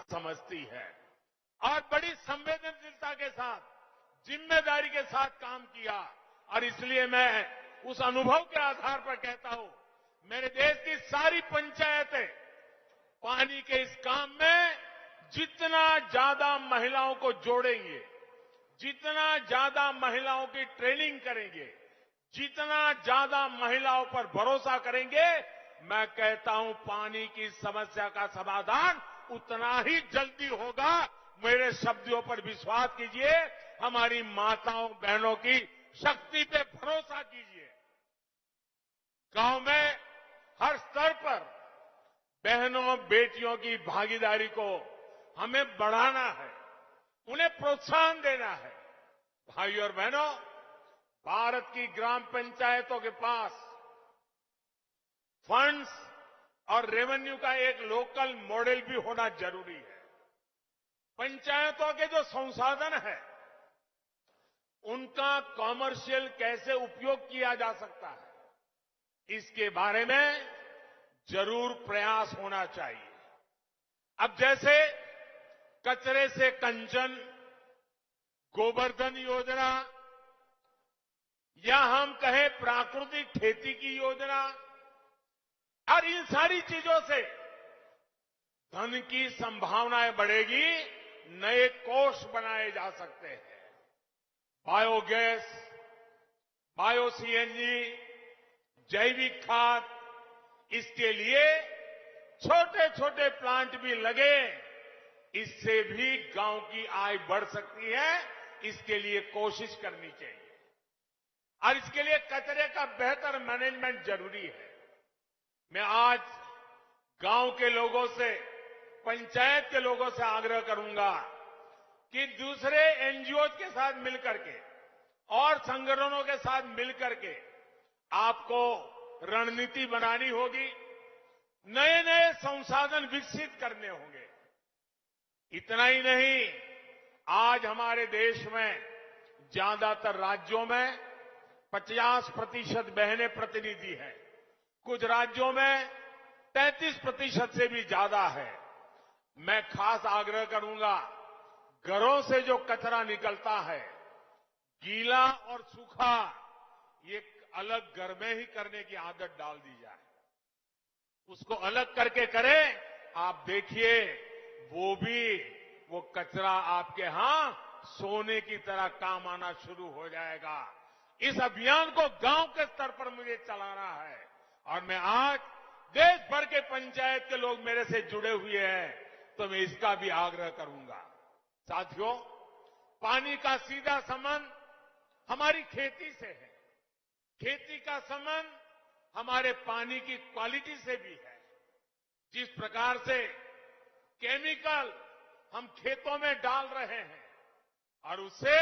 समझती है और बड़ी संवेदनशीलता के साथ, जिम्मेदारी के साथ काम किया। और इसलिए मैं उस अनुभव के आधार पर कहता हूं, मेरे देश की सारी पंचायतें पानी के इस काम में जितना ज्यादा महिलाओं को जोड़ेंगे, जितना ज्यादा महिलाओं की ट्रेनिंग करेंगे, जितना ज्यादा महिलाओं पर भरोसा करेंगे, मैं कहता हूं पानी की समस्या का समाधान उतना ही जल्दी होगा। मेरे शब्दों पर विश्वास कीजिए, हमारी माताओं बहनों की शक्ति पे भरोसा कीजिए। गांव में हर स्तर पर बहनों बेटियों की भागीदारी को हमें बढ़ाना है, उन्हें प्रोत्साहन देना है। भाइयों और बहनों, भारत की ग्राम पंचायतों के पास फंड्स और रेवेन्यू का एक लोकल मॉडल भी होना जरूरी है। पंचायतों के जो संसाधन है, उनका कॉमर्शियल कैसे उपयोग किया जा सकता है, इसके बारे में जरूर प्रयास होना चाहिए। अब जैसे कचरे से कंचन, गोवर्धन योजना, या हम कहें प्राकृतिक खेती की योजना, और इन सारी चीजों से धन की संभावनाएं बढ़ेगी, नए कोष बनाए जा सकते हैं। बायोगैस, बायो सीएनजी, जैविक खाद, इसके लिए छोटे छोटे प्लांट भी लगे, इससे भी गांव की आय बढ़ सकती है। इसके लिए कोशिश करनी चाहिए और इसके लिए कचरे का बेहतर मैनेजमेंट जरूरी है। मैं आज गांव के लोगों से, पंचायत के लोगों से आग्रह करूंगा कि दूसरे एनजीओ के साथ मिलकर के और संगठनों के साथ मिलकर के आपको रणनीति बनानी होगी, नए नए संसाधन विकसित करने होंगे। इतना ही नहीं, आज हमारे देश में ज्यादातर राज्यों में 50% बहनें प्रतिनिधि हैं, कुछ राज्यों में 33% से भी ज्यादा है। मैं खास आग्रह करूंगा, घरों से जो कचरा निकलता है, गीला और सूखा, ये अलग घर में ही करने की आदत डाल दी जाए, उसको अलग करके करें। आप देखिए, वो कचरा आपके यहां सोने की तरह काम आना शुरू हो जाएगा। इस अभियान को गांव के स्तर पर मुझे चलाना है और मैं आज देश भर के पंचायत के लोग मेरे से जुड़े हुए हैं, तो मैं इसका भी आग्रह करूंगा। साथियों, पानी का सीधा संबंध हमारी खेती से है, खेती का संबंध हमारे पानी की क्वालिटी से भी है। जिस प्रकार से केमिकल हम खेतों में डाल रहे हैं और उससे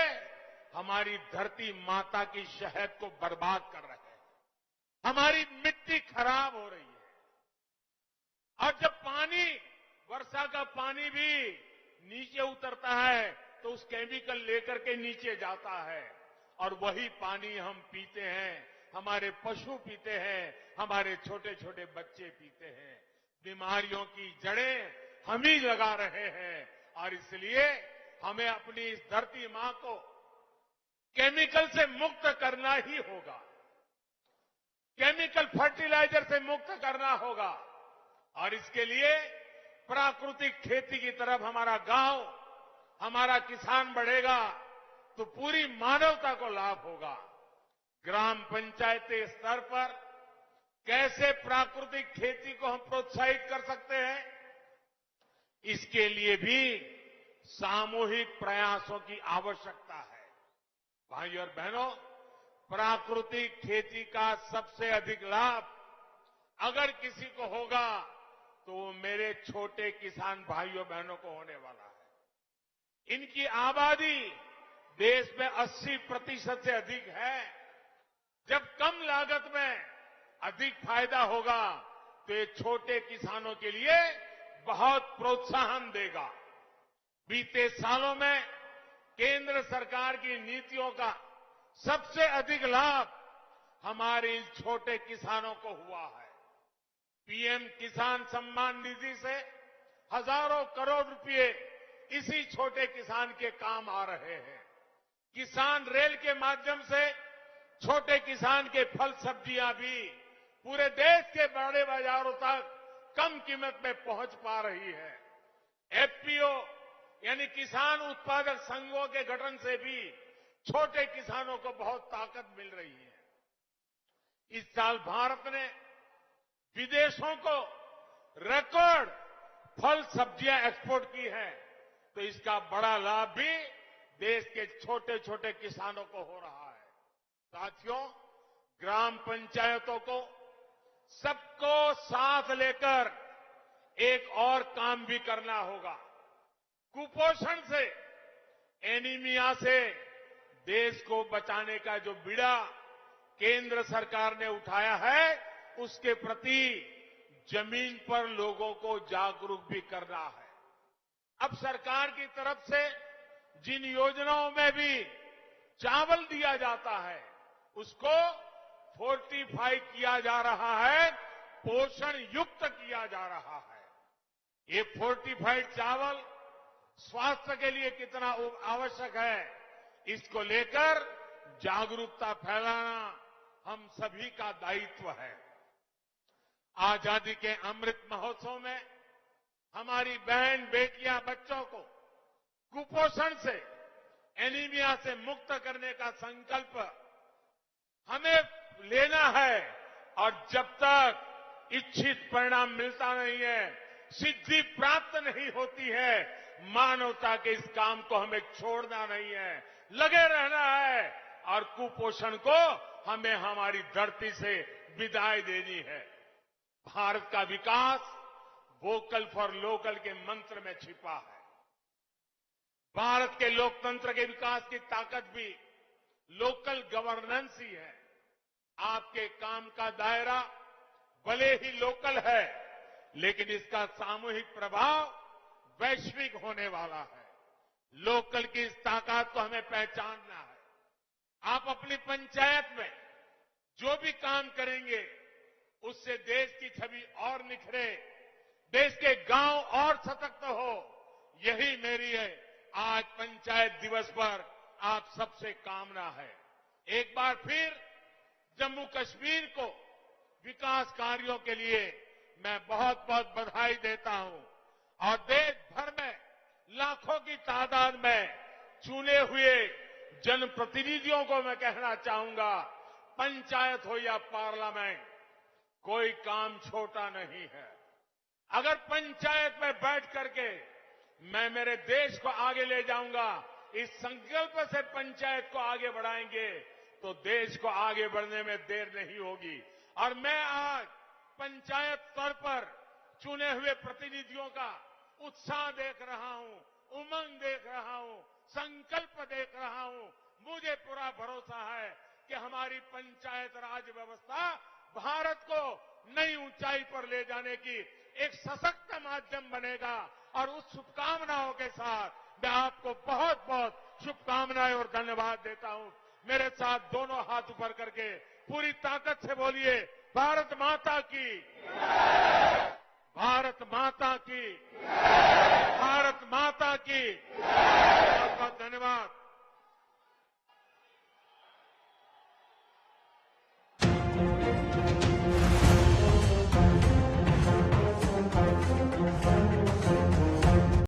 हमारी धरती माता की शहद को बर्बाद कर रहे हैं, हमारी मिट्टी खराब हो रही है। और जब पानी, वर्षा का पानी भी नीचे उतरता है तो उस केमिकल लेकर के नीचे जाता है और वही पानी हम पीते हैं, हमारे पशु पीते हैं, हमारे छोटे छोटे बच्चे पीते हैं। बीमारियों की जड़ें हम ही लगा रहे हैं और इसलिए हमें अपनी इस धरती मां को केमिकल से मुक्त करना ही होगा, केमिकल फर्टिलाइजर से मुक्त करना होगा। और इसके लिए प्राकृतिक खेती की तरफ हमारा गांव, हमारा किसान बढ़ेगा तो पूरी मानवता को लाभ होगा। ग्राम पंचायती स्तर पर कैसे प्राकृतिक खेती को हम प्रोत्साहित कर सकते हैं, इसके लिए भी सामूहिक प्रयासों की आवश्यकता है। भाइयों और बहनों, प्राकृतिक खेती का सबसे अधिक लाभ अगर किसी को होगा तो वो मेरे छोटे किसान भाइयों बहनों को होने वाला है। इनकी आबादी देश में 80% से अधिक है। जब कम लागत में अधिक फायदा होगा तो ये छोटे किसानों के लिए बहुत प्रोत्साहन देगा। बीते सालों में केंद्र सरकार की नीतियों का सबसे अधिक लाभ हमारे छोटे किसानों को हुआ है। पीएम किसान सम्मान निधि से हजारों करोड़ रुपए इसी छोटे किसान के काम आ रहे हैं। किसान रेल के माध्यम से छोटे किसान के फल सब्जियां भी पूरे देश के बड़े बाजारों तक कम कीमत में पहुंच पा रही है। एफपीओ यानी किसान उत्पादक संघों के गठन से भी छोटे किसानों को बहुत ताकत मिल रही है। इस साल भारत ने विदेशों को रिकॉर्ड फल सब्जियां एक्सपोर्ट की है, तो इसका बड़ा लाभ भी देश के छोटे छोटे किसानों को हो रहा है। साथियों, ग्राम पंचायतों को सबको साथ लेकर एक और काम भी करना होगा। कुपोषण से, एनीमिया से देश को बचाने का जो बीड़ा केंद्र सरकार ने उठाया है, उसके प्रति जमीन पर लोगों को जागरूक भी करना है। अब सरकार की तरफ से जिन योजनाओं में भी चावल दिया जाता है, उसको फोर्टिफाई किया जा रहा है, पोषण युक्त किया जा रहा है। ये फोर्टिफाइड चावल स्वास्थ्य के लिए कितना आवश्यक है, इसको लेकर जागरूकता फैलाना हम सभी का दायित्व है। आजादी के अमृत महोत्सव में हमारी बहन बेटियां बच्चों को कुपोषण से, एनीमिया से मुक्त करने का संकल्प हमें लेना है, और जब तक इच्छित परिणाम मिलता नहीं है, सिद्धि प्राप्त नहीं होती है, मानवता के इस काम को हमें छोड़ना नहीं है, लगे रहना है और कुपोषण को हमें हमारी धरती से विदाई देनी है। भारत का विकास वोकल फॉर लोकल के मंत्र में छिपा है। भारत के लोकतंत्र के विकास की ताकत भी लोकल गवर्नेंस ही है। आपके काम का दायरा भले ही लोकल है, लेकिन इसका सामूहिक प्रभाव वैश्विक होने वाला है। लोकल की इस ताकत को हमें पहचानना है। आप अपनी पंचायत में जो भी काम करेंगे, उससे देश की छवि और निखरे, देश के गांव और सशक्त हो, यही मेरी है आज पंचायत दिवस पर आप सबसे कामना है। एक बार फिर जम्मू कश्मीर को विकास कार्यों के लिए मैं बहुत बहुत बधाई देता हूं, और देश भर में लाखों की तादाद में चुने हुए जनप्रतिनिधियों को मैं कहना चाहूंगा, पंचायत हो या पार्लियामेंट, कोई काम छोटा नहीं है। अगर पंचायत में बैठ करके मैं मेरे देश को आगे ले जाऊंगा, इस संकल्प से पंचायत को आगे बढ़ाएंगे, तो देश को आगे बढ़ने में देर नहीं होगी। और मैं आज पंचायत स्तर पर चुने हुए प्रतिनिधियों का उत्साह देख रहा हूं, उमंग देख रहा हूं, संकल्प देख रहा हूं। मुझे पूरा भरोसा है कि हमारी पंचायत राज व्यवस्था भारत को नई ऊंचाई पर ले जाने की एक सशक्त माध्यम बनेगा। और उस शुभकामनाओं के साथ मैं आपको बहुत बहुत शुभकामनाएं और धन्यवाद देता हूं। मेरे साथ दोनों हाथ ऊपर करके पूरी ताकत से बोलिए, भारत माता की, भारत माता की।